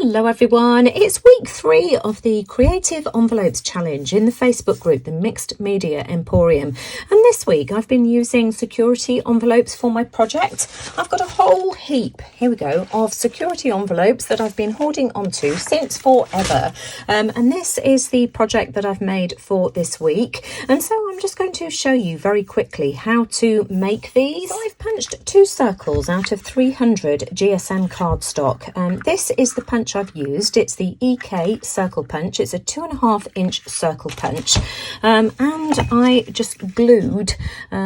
Hello everyone, it's week 3 of the Creative Envelopes Challenge in the Facebook group, the Mixed Media Emporium. And this week I've been using security envelopes for my project. I've got a whole heap, here we go, of security envelopes that I've been holding onto since forever. And this is the project that I've made for this week. And so I'm just going to show you very quickly how to make these. So I've punched 2 circles out of 300 GSM cardstock. This is the punch I've used. It's the EK circle punch. It's a 2.5 inch circle punch, and I just glued 2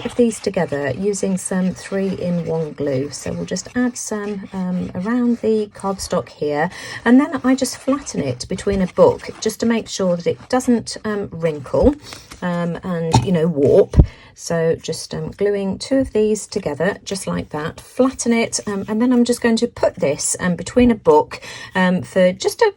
of these together using some 3-in-1 glue. So we'll just add some around the cardstock here, and then I just flatten it between a book just to make sure that it doesn't wrinkle and warp. So just gluing 2 of these together just like that, flatten it, and then I'm just going to put this between a book for just a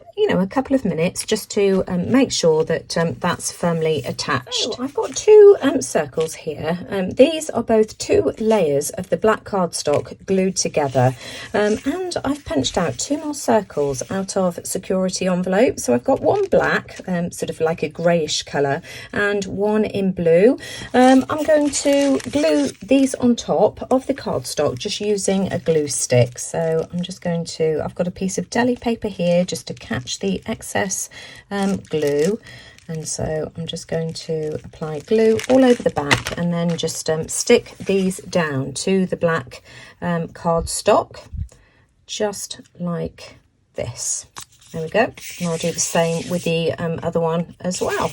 couple of minutes just to make sure that that's firmly attached. So I've got 2 circles here. These are both 2 layers of the black cardstock glued together, and I've punched out 2 more circles out of security envelopes. So I've got 1 black, sort of like a greyish colour, and 1 in blue. I'm going to glue these on top of the cardstock just using a glue stick. So I'm just going to, I've got a piece of deli paper here just to catch the excess glue, and so I'm just going to apply glue all over the back and then just stick these down to the black cardstock just like this. There we go, and I'll do the same with the other one as well.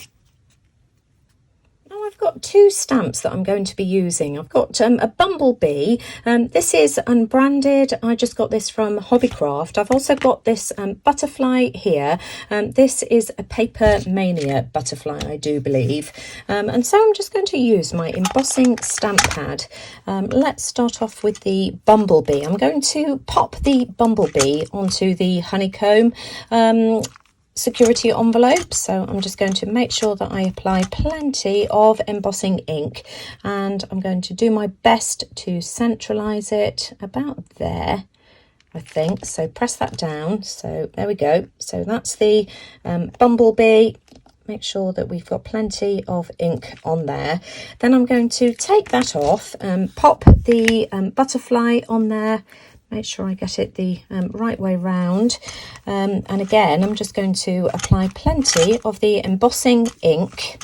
I've got 2 stamps that I'm going to be using. I've got a bumblebee. This is unbranded. I just got this from Hobbycraft. I've also got this butterfly here. This is a Paper Mania butterfly, I do believe. And so I'm just going to use my embossing stamp pad. Let's start off with the bumblebee. I'm going to pop the bumblebee onto the honeycomb security envelope. So I'm just going to make sure that I apply plenty of embossing ink, and I'm going to do my best to centralize it about there, I think. So press that down. So there we go. So that's the bumblebee. Make sure that we've got plenty of ink on there. Then I'm going to take that off and pop the butterfly on there. Make sure I get it the right way round. And again, I'm just going to apply plenty of the embossing ink.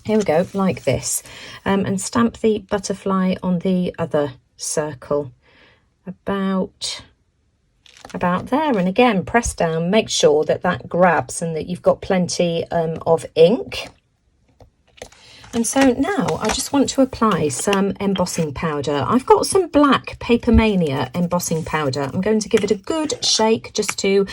Here we go, like this. And stamp the butterfly on the other circle. About there. And again, press down, make sure that that grabs and that you've got plenty of ink. And so now I just want to apply some embossing powder. I've got some black Paper Mania embossing powder. I'm going to give it a good shake just to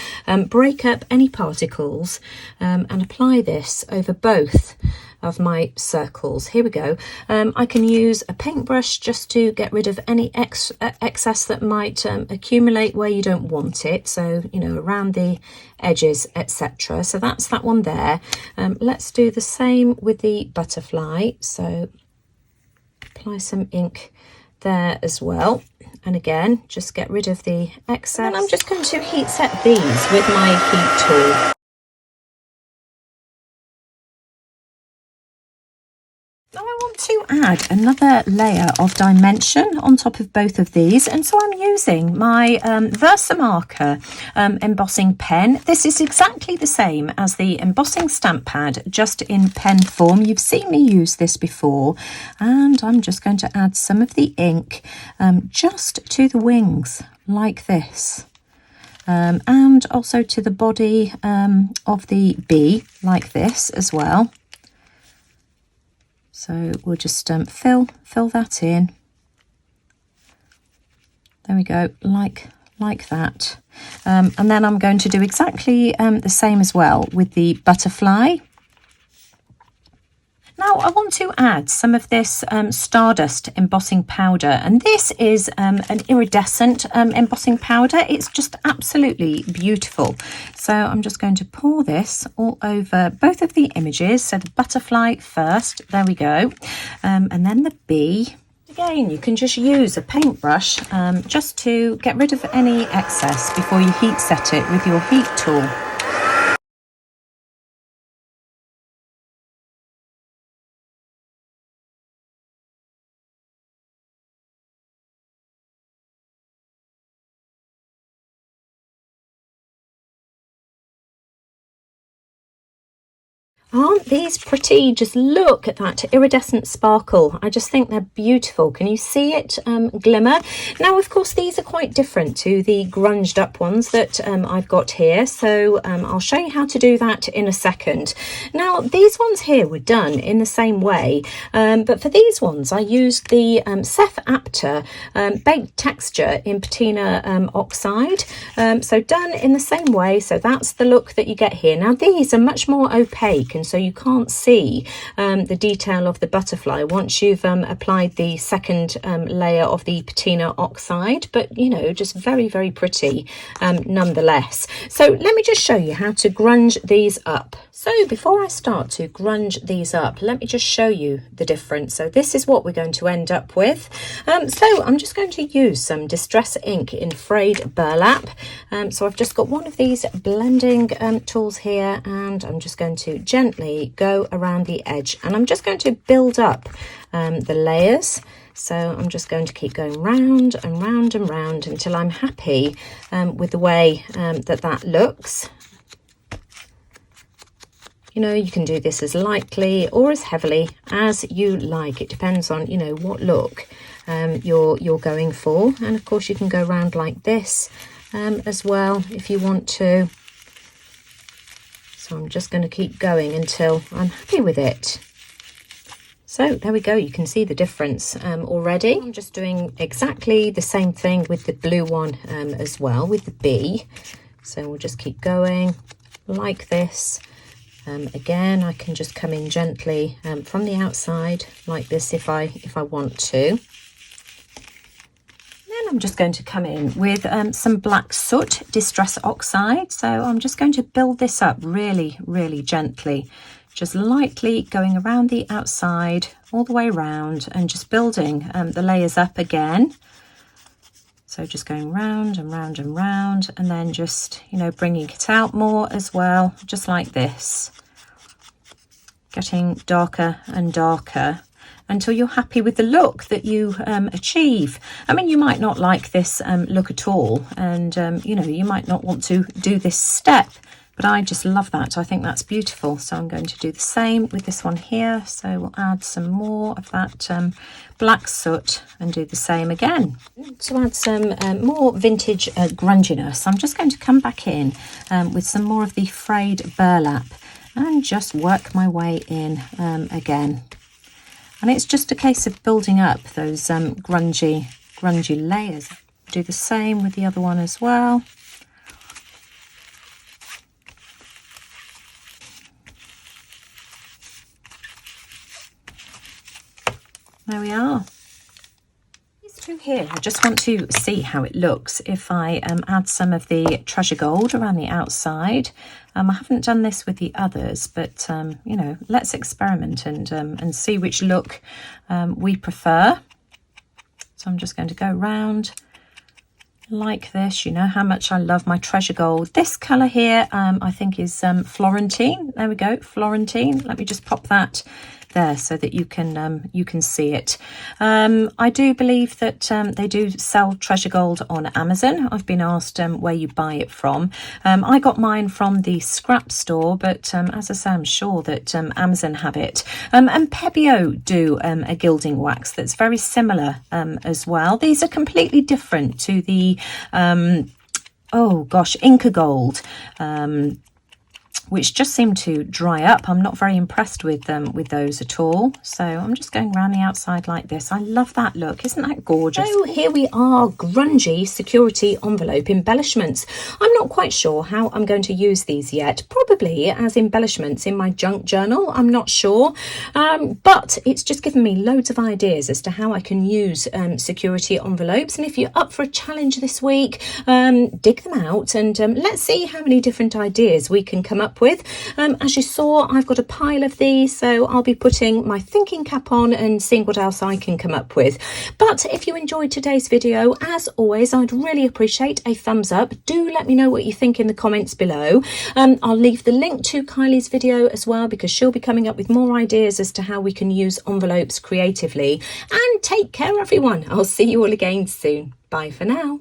break up any particles and apply this over both of my circles. Here we go. I can use a paintbrush just to get rid of any excess that might accumulate where you don't want it, so around the edges, etc. So that's that one there. Let's do the same with the butterfly. So apply some ink there as well, and again just get rid of the excess. And I'm just going to heat set these with my heat tool. Now I want to add another layer of dimension on top of both of these, and so I'm using my Versamarker embossing pen. This is exactly the same as the embossing stamp pad, just in pen form. You've seen me use this before, and I'm just going to add some of the ink just to the wings like this. And also to the body of the bee like this as well. So we'll just fill that in. There we go, like that. And then I'm going to do exactly the same as well with the butterfly. Now I want to add some of this Stardust embossing powder, and this is an iridescent embossing powder. It's just absolutely beautiful. So I'm just going to pour this all over both of the images. So the butterfly first, there we go, and then the bee. Again, you can just use a paintbrush just to get rid of any excess before you heat set it with your heat tool. Aren't these pretty? Just look at that iridescent sparkle. I just think they're beautiful. Can you see it glimmer? Now, of course, these are quite different to the grunged up ones that I've got here. So I'll show you how to do that in a second. Now, these ones here were done in the same way. But for these ones, I used the Ceph Apta baked texture in patina oxide. So done in the same way. So that's the look that you get here. Now, these are much more opaque, and so you can't see the detail of the butterfly once you've applied the second layer of the patina oxide, but you know, just very, very pretty nonetheless. So let me just show you how to grunge these up. So before I start to grunge these up, let me just show you the difference. So this is what we're going to end up with. So I'm just going to use some Distress ink in frayed burlap. So I've just got one of these blending tools here, and I'm just going to gently go around the edge, and I'm just going to build up the layers. So I'm just going to keep going round and round and round until I'm happy with the way that looks. You know, you can do this as lightly or as heavily as you like. It depends on, you know, what look you're going for. And of course you can go around like this as well if you want to. So I'm just going to keep going until I'm happy with it. So there we go, you can see the difference already. I'm just doing exactly the same thing with the blue one as well, with the bee. So we'll just keep going like this. Again, I can just come in gently from the outside like this if I want to. Then I'm just going to come in with some black soot distress oxide. So I'm just going to build this up really, really gently, just lightly going around the outside all the way around and just building the layers up again. So just going round and round and round, and then just, you know, bringing it out more as well, just like this. Getting darker and darker until you're happy with the look that you achieve. I mean, you might not like this look at all, and, you know, you might not want to do this step, but I just love that. I think that's beautiful. So I'm going to do the same with this one here. So we'll add some more of that black soot and do the same again. To add some more vintage grunginess, I'm just going to come back in with some more of the frayed burlap and just work my way in again. And it's just a case of building up those grungy layers. Do the same with the other one as well. There we are. These two here, I just want to see how it looks if I add some of the treasure gold around the outside. I haven't done this with the others, but you know, let's experiment and see which look we prefer. So I'm just going to go round like this. You know how much I love my treasure gold. This colour here I think is Florentine. There we go, Florentine. Let me just pop that there so that you can see it. I do believe that they do sell treasure gold on Amazon. I've been asked where you buy it from. I got mine from the scrap store, but as I say, I'm sure that Amazon have it. And Pebeo do a gilding wax that's very similar as well. These are completely different to the oh gosh, Inca Gold, which just seem to dry up. I'm not very impressed with those at all. So I'm just going around the outside like this. I love that look. Isn't that gorgeous? So here we are, grungy security envelope embellishments. I'm not quite sure how I'm going to use these yet. Probably as embellishments in my junk journal. I'm not sure. But it's just given me loads of ideas as to how I can use security envelopes. And if you're up for a challenge this week, dig them out and let's see how many different ideas we can come up up with. As you saw, I've got a pile of these, so I'll be putting my thinking cap on and seeing what else I can come up with. But if you enjoyed today's video, as always, I'd really appreciate a thumbs up. Do let me know what you think in the comments below. I'll leave the link to Kylie's video as well, because she'll be coming up with more ideas as to how we can use envelopes creatively. And take care, everyone. I'll see you all again soon. Bye for now.